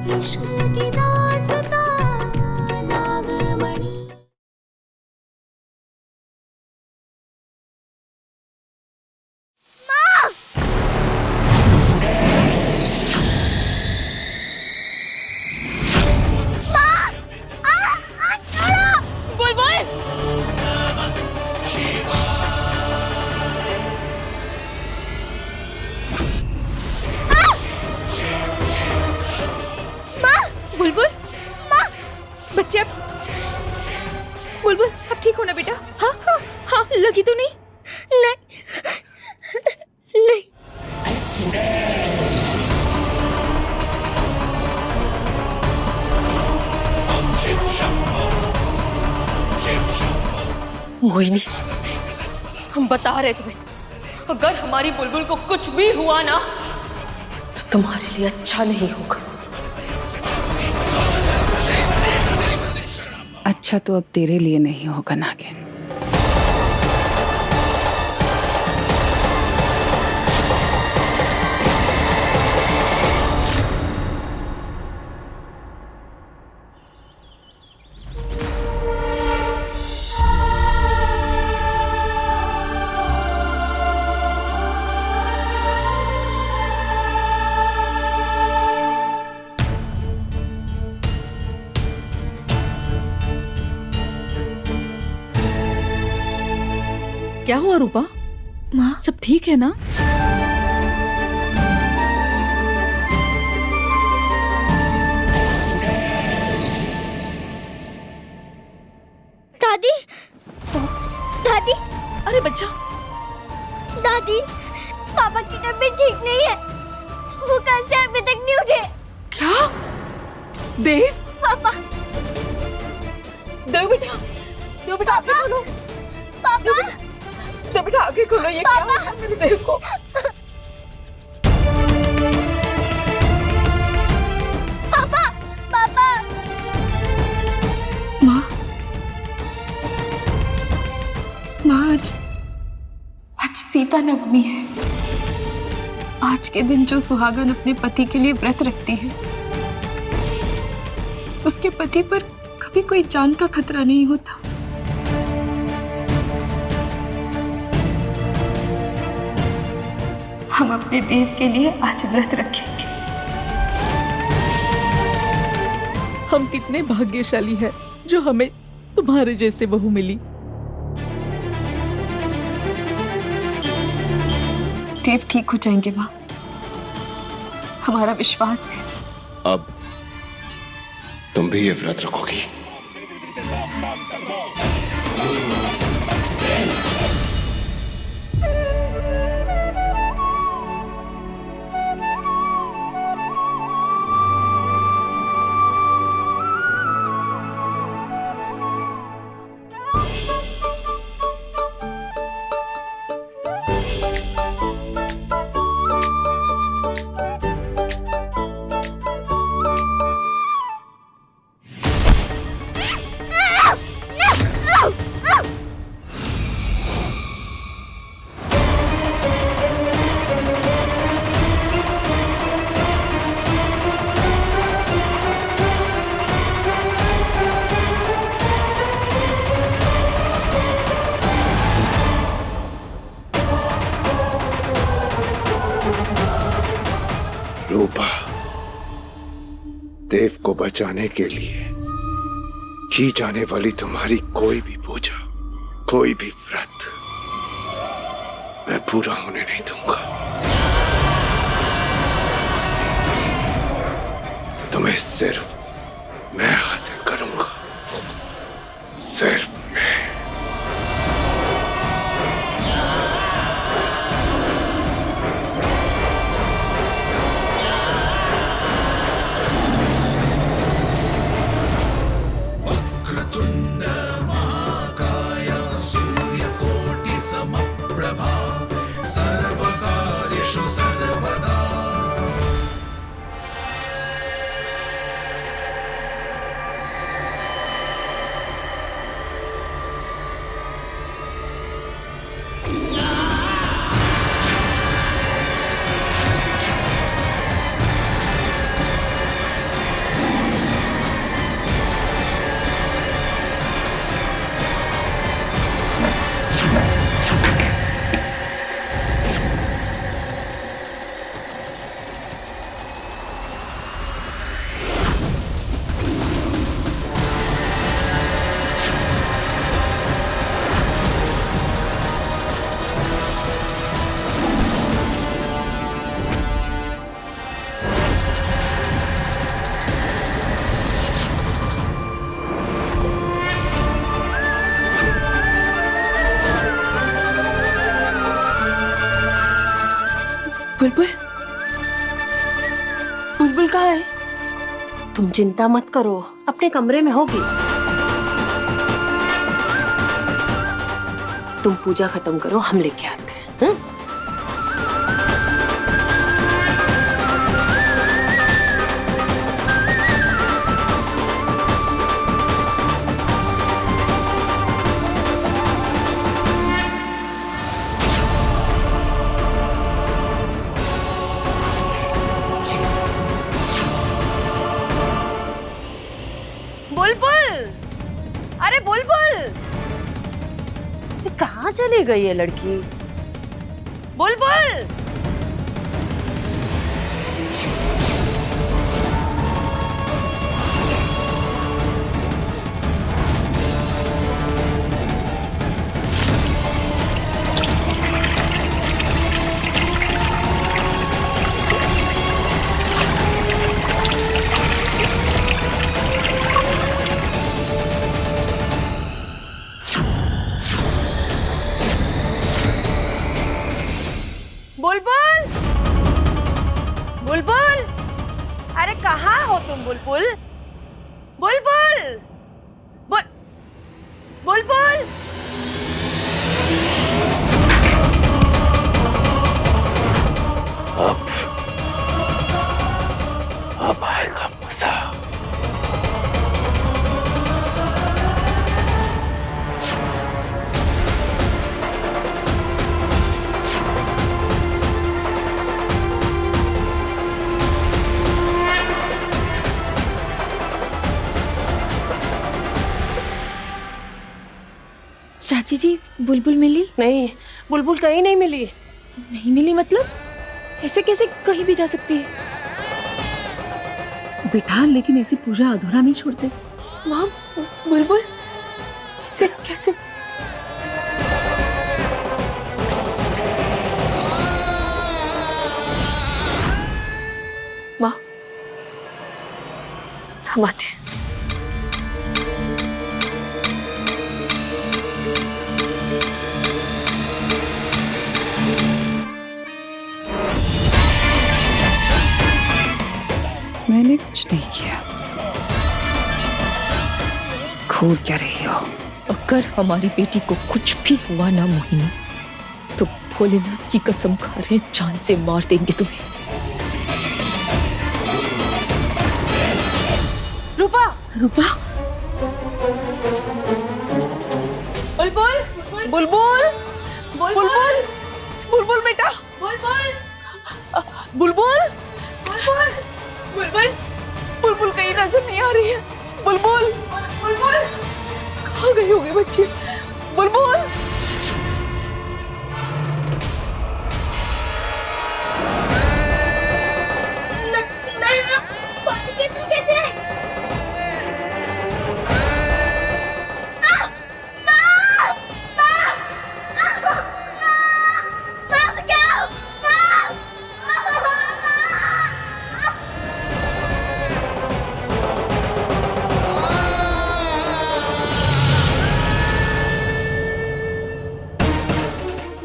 इश्क की दास्तां नागमणि। बुलबुल, माँ, बच्चे अब बुलबुल अब ठीक हो ना बेटा? हाँ हाँ हाँ, लगी तो नहीं? नहीं नहीं। मोहिनी, हम बता रहे तुम्हें, अगर हमारी बुलबुल को कुछ भी हुआ ना तो तुम्हारे लिए अच्छा नहीं होगा। अच्छा तो अब तेरे लिए नहीं होगा नागिन। क्या हुआ रूपा? माँ, सब ठीक है ना? दादी, दादी, अरे बच्चा, दादी, पापा की तबीयत ठीक नहीं है। वो कल से अभी तक नहीं उठे। क्या? देव? पापा, देव बेटा, देव बेटा आगे खोलो। पापा, देव बेटा आगे खोलो, ये क्या हो गया मेरे देव को? पापा, पापा। माँ, माँ, आज सीता नवमी है। आज के दिन जो सुहागन अपने पति के लिए व्रत रखती है, उसके पति पर कभी कोई जान का खतरा नहीं होता। हम अपने देव के लिए आज व्रत रखेंगे। हम कितने भाग्यशाली हैं जो हमें तुम्हारे जैसे बहू मिली। देव ठीक हो जाएंगे माँ, हमारा विश्वास है। अब तुम भी ये व्रत रखोगी? रूपा, देव को बचाने के लिए की जाने वाली तुम्हारी कोई भी पूजा, कोई भी व्रत मैं पूरा होने नहीं दूंगा। तुम्हें सिर्फ मैं हासिल करूंगा, सिर्फ मैं। बुलबुल, बुलबुल कहाँ है? तुम चिंता मत करो, अपने कमरे में होगी। तुम पूजा खत्म करो, हम लेके आते हैं। बुलबुल, अरे बुलबुल, कहाँ चली गई है लड़की? बुलबुल, बुलबुल, बुलबुल, अरे कहाँ हो तुम बुलबुल? बुलबुल, बुल, बुलबुल, अब आएगा मजा। चाची जी, बुलबुल मिली? नहीं, बुलबुल कहीं नहीं मिली। नहीं मिली मतलब? ऐसे कैसे कहीं भी जा सकती है? बेटा, लेकिन ऐसी पूजा अधूरा नहीं छोड़ते। माँ, बुलबुल ऐसे कैसे? माँ, हम आते हैं। मैंने कुछ नहीं किया। घूर क्या रही हो? अगर हमारी बेटी को कुछ भी हुआ ना मोहिनी, तो भोलेनाथ की कसम खा रहे जान से मार देंगे तुम्हें। रूपा, रूपा, बुलबुल, बुलबुल, बुलबुल, बुलबुल बेटा, बुलबुल, बुलबुल, बुलबुल, बुलबुल, बुलबुल कहीं नजर नहीं आ रही है। बुलबुल, बुलबुल, कहाँ गई होगी बच्ची? बुलबुल,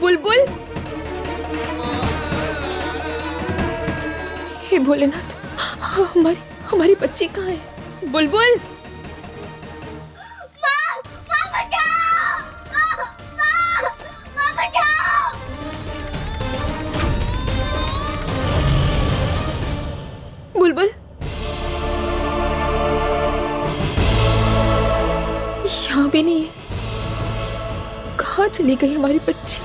बुलबुल, हे भोलेनाथ, हमारी हमारी बच्ची कहाँ है? बुलबुल, बुलबुल, यहाँ भी नहीं है। कहाँ चली गई हमारी बच्ची?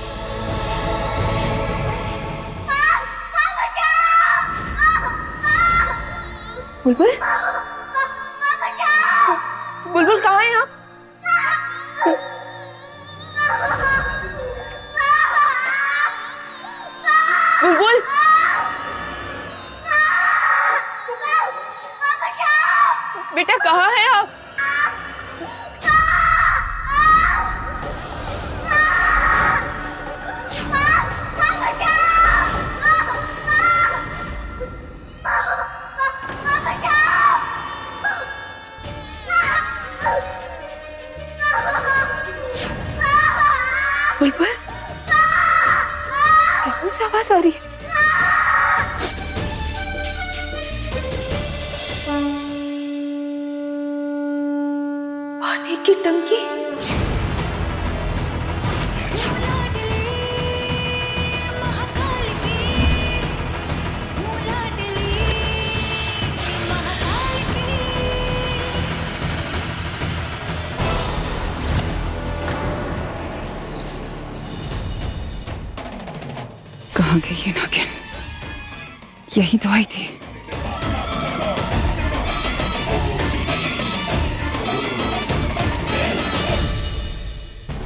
बुलबुल, बुलबुल कहाँ है आप? बुलबुल, बेटा कहाँ है आप? बुलबुल, कहाँ से आवाज आ रही है? पानी की टंकी। कहाँ गई ये नागिन? यही तो आई थी।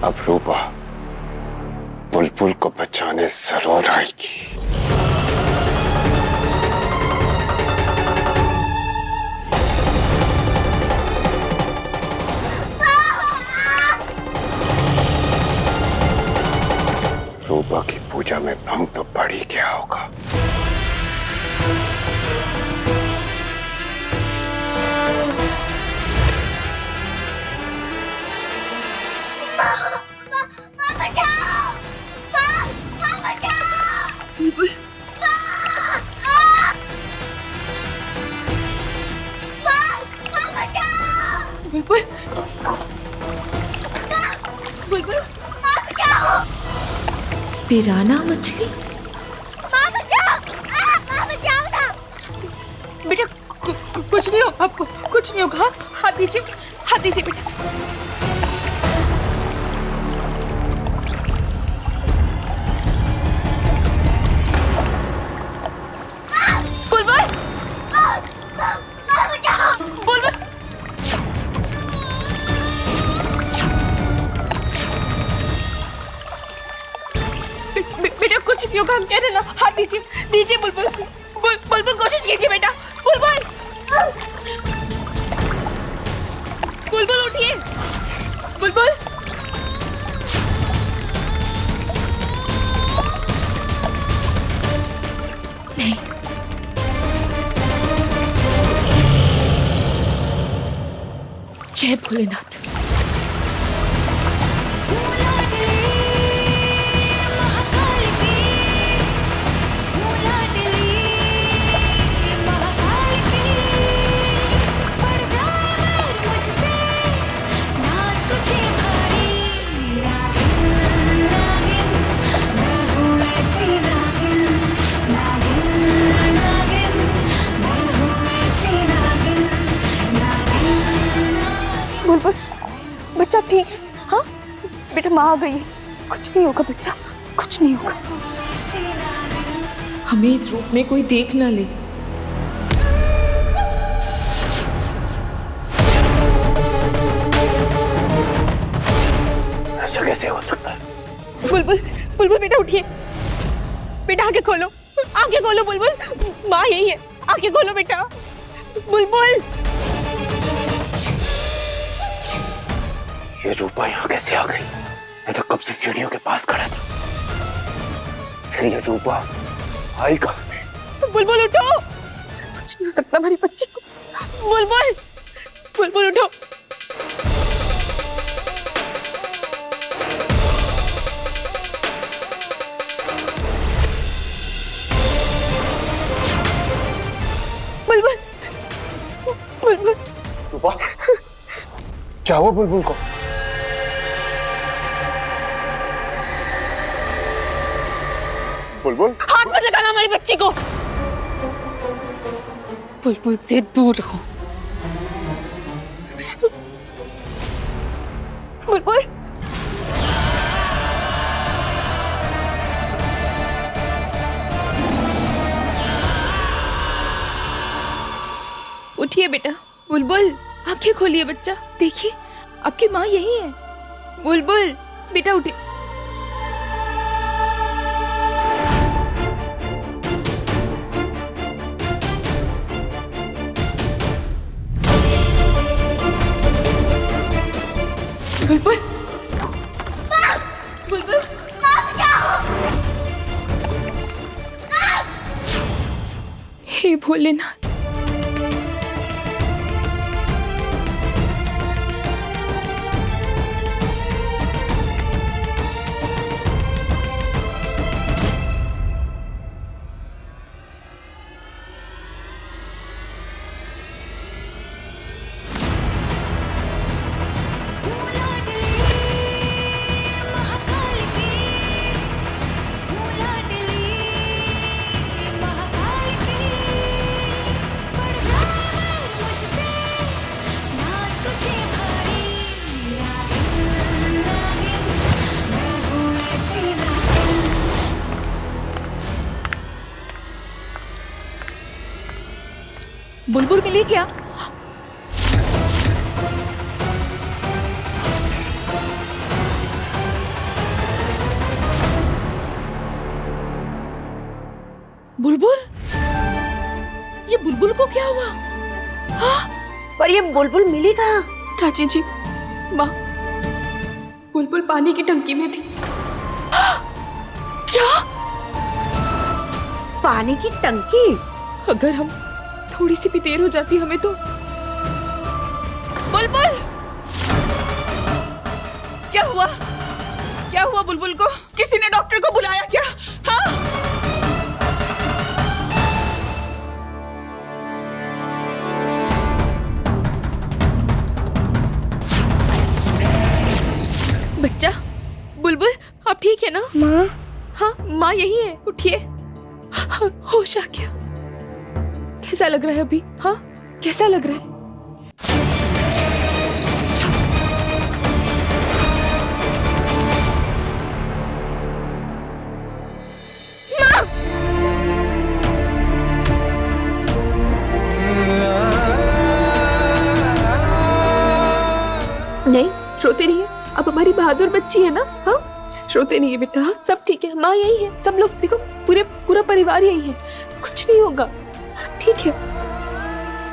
अब रूपा बुलबुल को बचाने जरूर आएगी। रूपा की पूजा में भंग तो पड़ ही क्या होगा। बुलबुल, बुलबुल, पिराना मछली। बेटा कुछ नहीं होगा आपको, कुछ नहीं होगा। हाथ दीजिए, हाथ दीजिए बेटा। बुलबुल, बुलबुल, बेटा कुछ नहीं होगा, हम कह रहे ना। हाथ दीजिए, दीजिए बुलबुल। बुलबुल कोशिश कीजिए बेटा। बुलबुल, बुलबुल उठिए। बुलबुल, नहीं, जय भोलेनाथ। बुलबुल, बच्चा ठीक है? हाँ बेटा, माँ आ गई है। कुछ नहीं होगा बच्चा, कुछ नहीं होगा। हमें इस रूप में कोई देख ना ले। ऐसा कैसे हो सकता है? बुलबुल, बुलबुल बेटा उठिए। बेटा आंखें खोलो, आंखें खोलो बुलबुल। माँ यही है, आंखें खोलो बेटा। बुलबुल, ये रूपा यहाँ कैसे आ गई? मैं तो कब से सीढ़ियों के पास खड़ा था। फिर ये रूपा आई कहाँ से? बुलबुल उठो। कुछ नहीं हो सकता हमारी बच्ची को। बुलबुल, बुलबुल उठो। बुलबुल, बुलबुल, रूपा, क्या हुआ बुलबुल को? बुलबुल, हाथ मत लगाना हमारी बच्ची को। बुलबुल से दूर रहो। बुलबुल, उठिए बेटा। बुलबुल, आंखें खोलिए बच्चा। देखिए आपकी माँ यही है। बुलबुल बेटा उठिए। बुलबुल, बुलबुल, हे भोलेनाथ। बुलबुल मिली क्या? बुलबुल, ये बुलबुल को क्या हुआ? पर ये बुलबुल मिली कहाँ? चाची जी, माँ, बुलबुल पानी की टंकी में थी। क्या? पानी की टंकी? अगर हम थोड़ी सी भी देर हो जाती हमें तो। बुलबुल, क्या हुआ? क्या हुआ बुलबुल को? किसी ने डॉक्टर को बुलाया क्या? हाँ? बच्चा, बुलबुल, आप ठीक है ना? माँ, हाँ, माँ यही है, उठिए। होश आ गया। कैसा लग रहा है अभी? हाँ, कैसा लग रहा है? नहीं, रोते नहीं है। अब हमारी बहादुर बच्ची है ना? हाँ, रोते नहीं है बेटा। हाँ, सब ठीक है। माँ यही है, सब लोग देखो, पूरा परिवार यही है। कुछ नहीं होगा, सब ठीक है।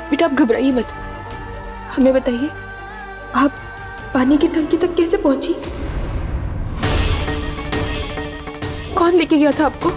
बेटा आप घबराइए मत। हमें बताइए, आप पानी की टंकी तक कैसे पहुंची? कौन लेके गया था आपको?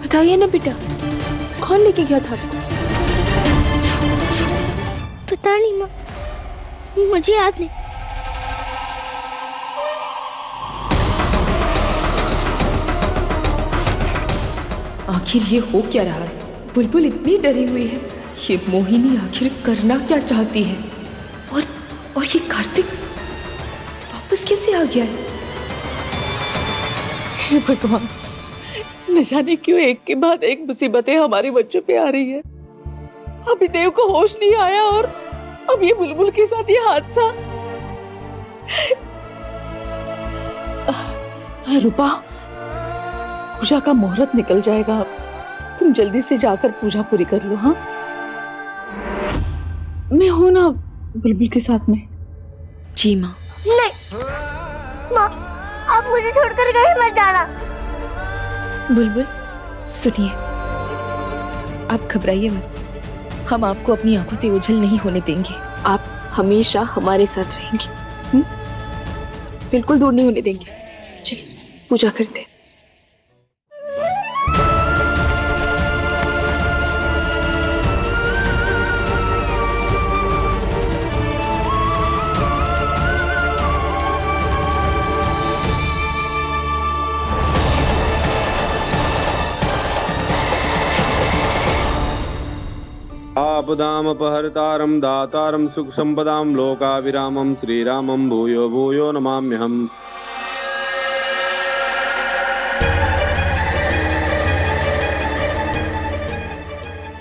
बताइए ना बेटा, कौन लेके गया था आपको? पता नहीं माँ, मुझे याद नहीं। आखिर ये हो क्या रहा है? बुलबुल इतनी डरी हुई है। ये मोहिनी आखिर करना क्या चाहती है? और ये कार्तिक वापस कैसे आ गया है? हे भगवान, न जाने क्यों एक के बाद एक मुसीबतें हमारे बच्चों पे आ रही है। अभी देव को होश नहीं आया और अब ये बुलबुल के साथ ये हादसा। रूपा, पूजा का मुहूर्त निकल जाएगा। अब तुम जल्दी से जाकर पूजा पूरी कर लो। हाँ, मैं हूं ना बुलबुल के साथ में। जी माँ। नहीं माँ, आप मुझे छोड़कर कहीं मत जाना। बुलबुल सुनिए, आप घबराइए मत। हम आपको अपनी आंखों से ओझल नहीं होने देंगे। आप हमेशा हमारे साथ रहेंगे। बिल्कुल दूर नहीं होने देंगे। चलिए पूजा करते हैं। आपदामपहर्तारं दातारं सुखसंपदां लोकाभिरामं श्रीरामं भूयो भूयो नमाम्यहम्।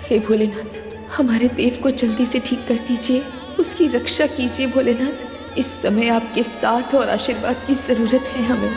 हे भोलेनाथ, हमारे देव को जल्दी से ठीक कर दीजिए, उसकी रक्षा कीजिए भोलेनाथ। इस समय आपके साथ और आशीर्वाद की जरूरत है हमें।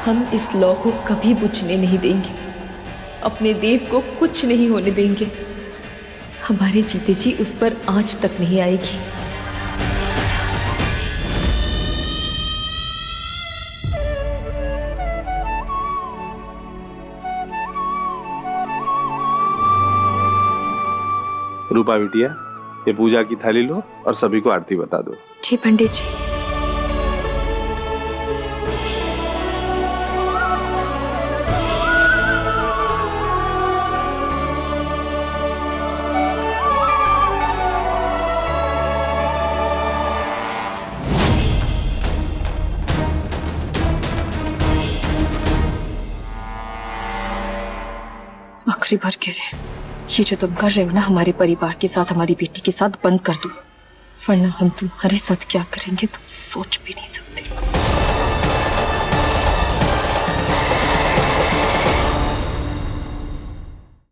हम इस लौ को कभी बुझने नहीं देंगे। अपने देव को कुछ नहीं होने देंगे। हमारे जीते जी उस पर आंच तक नहीं आएगी। रूपा बिटिया, ये पूजा की थाली लो और सभी को आरती बता दो। जी पंडित जी। आखिरी बार कह रहे हैं, ये जो तुम कर रहे हो ना हमारे परिवार के साथ, हमारी बेटी के साथ, बंद कर दो, वरना हम तुम्हारे साथ क्या करेंगे तुम सोच भी नहीं सकते।